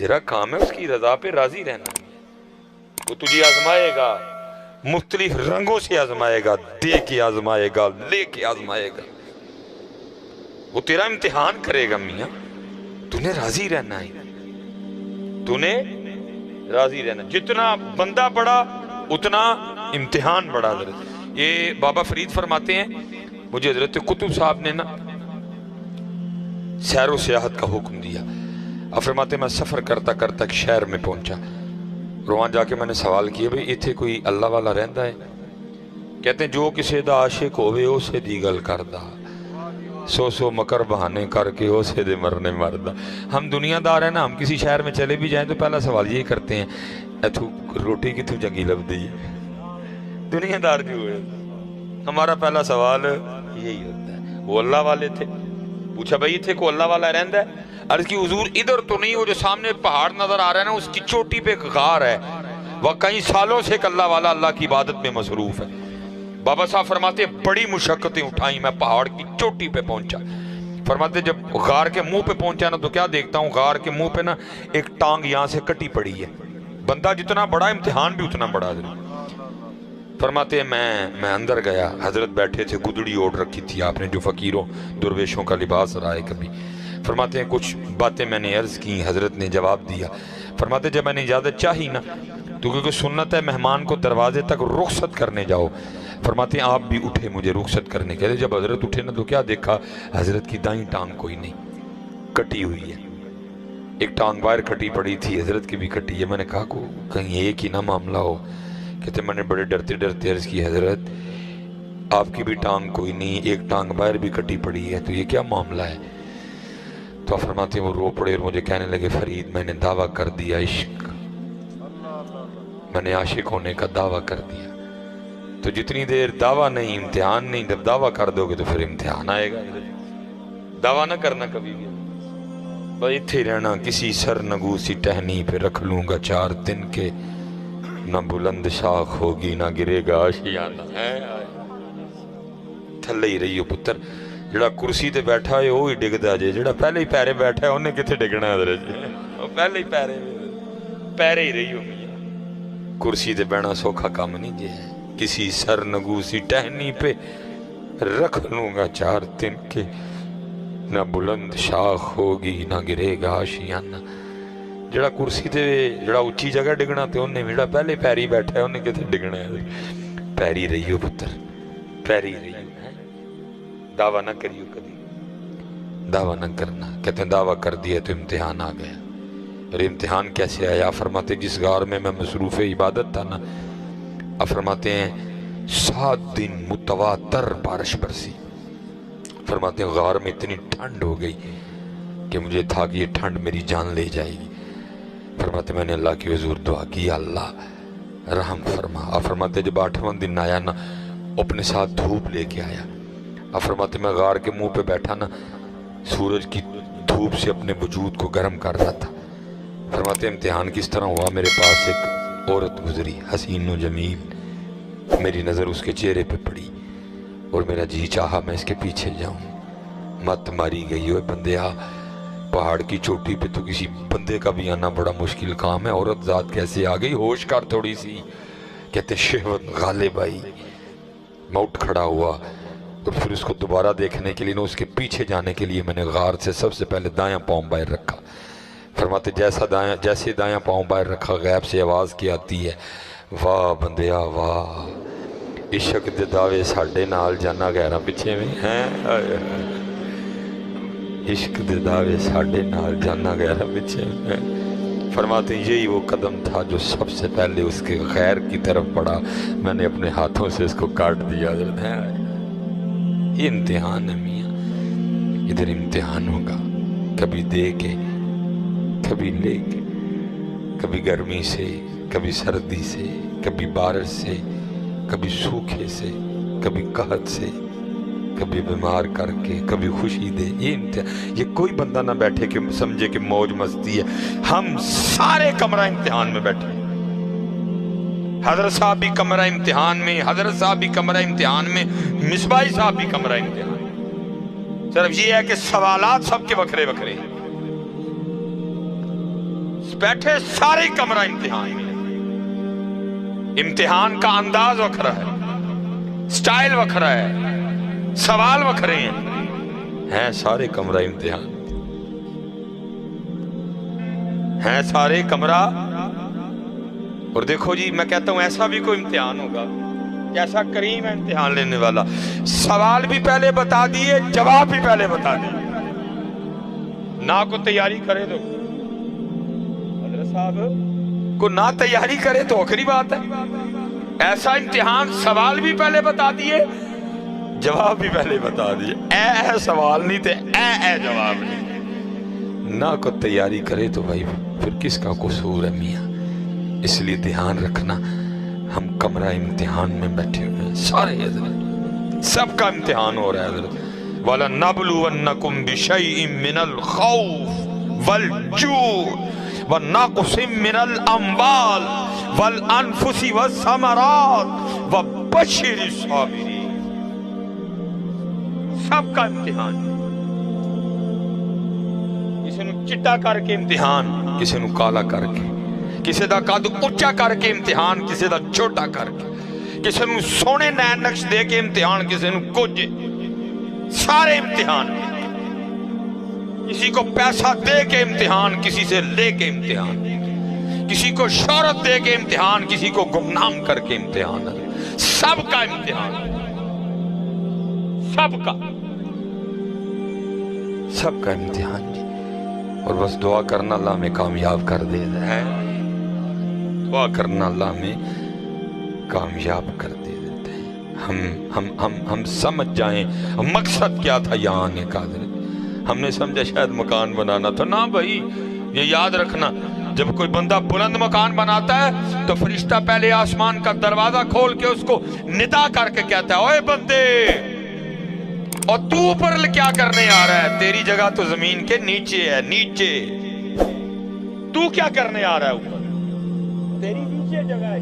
تیرا کام ہے اس کی رضا پہ راضی رہنا. وہ تجھے آزمائے گا, مختلف رنگوں سے آزمائے گا, دے کے آزمائے گا, لے کے آزمائے گا. وہ تیرا امتحان کرے گا میاں, تو نے راضی رہنا ہے, تو نے راضی رہنا. جتنا بندہ بڑا اتنا امتحان بڑا. حضرت یہ بابا فرید فرماتے ہیں, مجھے حضرت قطب صاحب نے نا سیر و سیاحت کا حکم دیا. اب فرماتے ہیں میں سفر کرتا کرتا ایک شہر میں پہنچا, وہاں جا کے میں نے سوال کیا بھئی اتھے کوئی اللہ والا رہندا ہے؟ کہتے ہیں جو کسی دا عاشق ہوئے اسے دی گل کردا, سو مکر بہانے کر کے اسے دے مرنے مردہ. ہم دنیا دار ہیں نا, ہم کسی شہر میں چلے بھی جائیں تو پہلا سوال یہی کرتے ہیں ایتھو روٹی کتھوں چنگی لب دی ہے. دنیا دار جو ہے ہمارا پہلا سوال یہی ہوتا ہے. وہ اللہ والے تھے, پوچھا بھئی اتھے کو اللہ والا رہندا ہے؟ عرض کی حضور ادھر تو نہیں, وہ جو سامنے پہاڑ نظر آ رہا ہے نا اس کی چوٹی پہ ایک غار ہے, وہ کئی سالوں سے ایک اللہ والا اللہ کی عبادت میں مصروف ہے. بابا صاحب فرماتے بڑی مشقتیں اٹھائیں, میں پہاڑ کی چوٹی پہ پہنچا. فرماتے جب غار کے منہ پہ پہنچا نا تو کیا دیکھتا ہوں, غار کے منہ پہ نا ایک ٹانگ یہاں سے کٹی پڑی ہے. بندہ جتنا بڑا امتحان بھی اتنا بڑا. فرماتے ہیں میں اندر گیا, حضرت بیٹھے تھے, گدڑی اوڑھ رکھی تھی آپ نے جو فقیروں درویشوں کا لباس رہا ہے کبھی. فرماتے ہیں کچھ باتیں میں نے عرض کی, حضرت نے جواب دیا. فرماتے جب میں نے اجازت چاہی نا تو کیونکہ سنت ہے مہمان کو دروازے تک رخصت کرنے جاؤ. فرماتے ہیں آپ بھی اٹھے مجھے رخصت کرنے کے لیے. جب حضرت اٹھے نا تو کیا دیکھا, حضرت کی دائیں ٹانگ کوئی نہیں, کٹی ہوئی ہے. ایک ٹانگ باہر کٹی پڑی تھی, حضرت کی بھی کٹی ہے. میں نے کہا کہیں ایک ہی نہ معاملہ ہو. کہتے میں نے بڑے ڈرتے ڈرتے عرض کی حضرت آپ کی بھی ٹانگ کوئی نہیں, ایک ٹانگ باہر بھی کٹی پڑی ہے, تو یہ کیا معاملہ ہے؟ تو فرماتے ہیں وہ رو پڑے اور مجھے کہنے لگے فرید میں نے دعویٰ کر دیا عشق, میں نے عاشق ہونے کا دعویٰ کر دیا. تو جتنی دیر دعویٰ نہیں امتحان نہیں, جب دعویٰ کر دو گے تو پھر امتحان آئے گا. دعویٰ نہ کرنا کبھی بھی, بھائی اتھے رہنا کسی سر نگو سی ٹہنی پہ رکھ لوں گا 4 دن کے, نہ بلند شاخ ہوگی نہ گرے گا آشیانہ. تھلے ہی رہی ہو پتر, جڑا کرسی تے بیٹھا ہے وہی ڈگدا جے, جڑا پہلے ہی پیرے بیٹھا ہے انہیں کتنے ڈگنا ہے حضرت جی, پہلے ہی پیرے ہی رہی ہو میاں. کرسی تے بیٹھنا سوکھا کام نہیں جے, کسی سر نگو سی ٹہنی پہ رکھ لوں گا 4 دن کے, نہ بلند شاخ ہوگی نہ گرے گا آشیانہ. جڑا کرسی تے جڑا اچھی جگہ ڈگنا تے انہیں, جڑا پہلے پیری بیٹھا ہے انہیں کتنے ڈگنا ہے. پیری رہی ہو پتر, پیری رہی ہو. دعویٰ نہ کریو کبھی, دعویٰ نہ کرنا. کہتے ہیں دعویٰ کر دیا تو امتحان آ گیا. اور امتحان کیسے آیا؟ فرماتے جس غار میں مصروف عبادت تھا نا, اب فرماتے ہیں 7 دن متواتر بارش برسی. فرماتے ہیں غار میں اتنی ٹھنڈ ہو گئی کہ مجھے تھا کہ یہ ٹھنڈ میری جان لے جائے گی. فرماتے میں نے اللہ کی حضور دعا کی, اللہ رحم فرما. اب فرماتے جب 8واں دن آیا نا, اپنے ساتھ دھوپ لے کے آیا. اب فرماتے میں غار کے منہ پہ بیٹھا نا, سورج کی دھوپ سے اپنے وجود کو گرم کر رہا تھا. فرماتے امتحان کس طرح ہوا, میرے پاس ایک عورت گزری حسین و جمیل, میری نظر اس کے چہرے پہ پڑی اور میرا جی چاہا میں اس کے پیچھے جاؤں. مت ماری گئی ہوئے بندیا, پہاڑ کی چوٹی پہ تو کسی بندے کا بھی آنا بڑا مشکل کام ہے, عورت ذات کیسے آ گئی؟ ہوش کر تھوڑی سی. کہتے شہوت غالب آئی. میں اٹھ کھڑا ہوا اور پھر اس کو دوبارہ دیکھنے کے لیے نہ اس کے پیچھے جانے کے لیے میں نے غار سے سب سے پہلے دایاں پاؤں باہر رکھا. فرماتے جیسے دایاں پاؤں باہر رکھا, غیب سے آواز کی آتی ہے, واہ بندیا واہ, عشق دے دعوے ساڈے نال جانا غیراں پیچھے میں ہیں. عشق دے دعوے ساڈے نال جانا غیراں پیچھے میں. فرماتے ہیں یہی وہ قدم تھا جو سب سے پہلے اس کے غیر کی طرف پڑا, میں نے اپنے ہاتھوں سے اس کو کاٹ دیا. یہ امتحان ہے میاں, ادھر امتحان ہوگا, کبھی دے کے کبھی لے کے, کبھی گرمی سے کبھی سردی سے, کبھی بارش سے کبھی سوکھے سے, کبھی قحط سے, کبھی بیمار کر کے, کبھی خوشی دے. یہ کوئی بندہ نہ بیٹھے کہ سمجھے کہ موج مستی ہے, ہم سارے کمرہ امتحان میں بیٹھے. حضرت صاحب بھی کمرہ امتحان میں, حضرت صاحب بھی کمرہ امتحان میں, مصباحی صاحب بھی کمرہ امتحان میں. صرف یہ ہے کہ سوالات سب کے وکھرے وکھرے, بیٹھے سارے کمرہ امتحان میں، امتحان کا انداز وکھرا ہے، سٹائل وکھرا ہے، سوال وکھرے ہیں سارے کمرہ امتحان، ہیں سارے کمرہ۔ اور دیکھو جی میں کہتا ہوں ایسا بھی کوئی امتحان ہوگا، کیسا کریم ہے امتحان لینے والا، سوال بھی پہلے بتا دیے، جواب بھی پہلے بتا دیے، نہ کو تیاری کرے تو حضرت صاحب کو نہ تیاری کرے تو آخری بات ہے۔ ایسا امتحان، سوال بھی پہلے بتا دیے، جواب بھی پہلے بتا دیے، اے سوال نہیں تھے، اے جواب نہیں، نہ کو تیاری کرے تو بھائی پھر کس کا قصور ہے میاں؟ اس لیے دھیان رکھنا، ہم کمرہ امتحان میں بیٹھے ہوئے ہیں سارے حضرت، سب کا امتحان ہو رہا ہے حضرت۔ وَلَنَّبْلُوَنَّكُمْ بِشَيْءٍ مِّنَ الْخَوْفِ وَالْجُوعِ وَنَقْصٍ مِّنَ الْأَمْوَالِ وَالْأَنفُسِ وَالثَّمَرَاتِ وَبَشِّرِ الصَّابِرِينَ۔ سب کا امتحان، کسی نو چٹا کر کے امتحان، کسی نو کالا کر کے، کسی دا قد اچا کر کے امتحان، کسی دا چھوٹا کر کے، کسی نو سونے نین نقش دے کے امتحان، کسی نو کچھ، سارے امتحان، کسی کو پیسہ دے کے امتحان، کسی سے لے کے امتحان، کسی کو شہرت دے کے امتحان، کسی کو گمنام کر کے امتحان، سب کا امتحان، سب کا امتحان جی۔ اور بس دعا کرنا اللہ میں کامیاب کر دے ہے، دعا کرنا اللہ میں کامیاب کر دے دیتے ہیں۔ ہم سمجھ جائیں مقصد کیا تھا یہاں آنے کا۔ ہم نے سمجھا شاید مکان بنانا تھا، نہ بھائی یہ یاد رکھنا، جب کوئی بندہ بلند مکان بناتا ہے تو فرشتہ پہلے آسمان کا دروازہ کھول کے اس کو ندا کر کے کہتا ہے، اوے بندے، اور تو اوپر کیا کرنے آ رہا ہے؟ تیری جگہ تو زمین کے نیچے ہے، نیچے تو کیا کرنے آ رہا ہے اوپر؟ تیری نیچے جگہ ہے۔